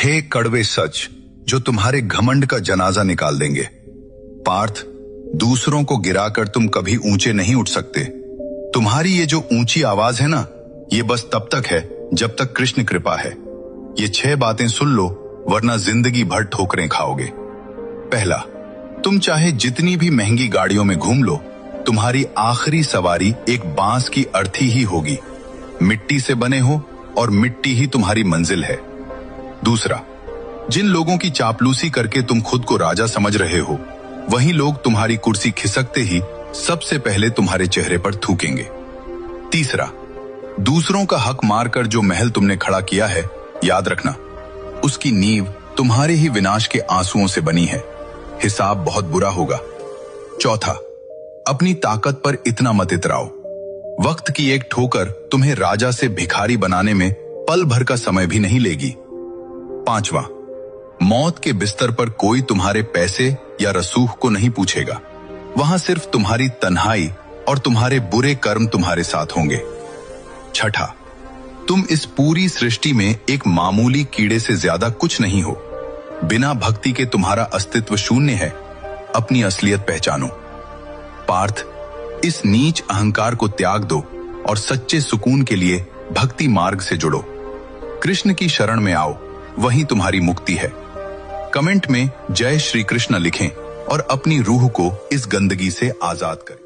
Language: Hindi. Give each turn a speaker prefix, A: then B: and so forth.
A: 6 कड़वे सच जो तुम्हारे घमंड का जनाजा निकाल देंगे। पार्थ, दूसरों को गिराकर तुम कभी ऊंचे नहीं उठ सकते। तुम्हारी ये जो ऊंची आवाज है ना, ये बस तब तक है जब तक कृष्ण कृपा है। ये 6 बातें सुन लो, वरना जिंदगी भर ठोकरें खाओगे। पहला, तुम चाहे जितनी भी महंगी गाड़ियों में घूम लो, तुम्हारी आखिरी सवारी एक बांस की अर्थी ही होगी। मिट्टी से बने हो और मिट्टी ही तुम्हारी मंजिल है। दूसरा, जिन लोगों की चापलूसी करके तुम खुद को राजा समझ रहे हो, वही लोग तुम्हारी कुर्सी खिसकते ही सबसे पहले तुम्हारे चेहरे पर थूकेंगे। तीसरा, दूसरों का हक मारकर जो महल तुमने खड़ा किया है, याद रखना उसकी नींव तुम्हारे ही विनाश के आंसुओं से बनी है। हिसाब बहुत बुरा होगा। चौथा, अपनी ताकत पर इतना मत इतराओ। वक्त की एक ठोकर तुम्हें राजा से भिखारी बनाने में पल भर का समय भी नहीं लेगी। पांचवा, मौत के बिस्तर पर कोई तुम्हारे पैसे या रसूख को नहीं पूछेगा। वहां सिर्फ तुम्हारी तन्हाई और तुम्हारे बुरे कर्म तुम्हारे साथ होंगे। छठा, तुम इस पूरी सृष्टि में एक मामूली कीड़े से ज्यादा कुछ नहीं हो। बिना भक्ति के तुम्हारा अस्तित्व शून्य है। अपनी असलियत पहचानो। पार्थ, इस नीच अहंकार को त्याग दो और सच्चे सुकून के लिए भक्ति मार्ग से जुड़ो। कृष्ण की शरण में आओ, वहीं तुम्हारी मुक्ति है। कमेंट में जय श्री कृष्ण लिखें और अपनी रूह को इस गंदगी से आजाद करें।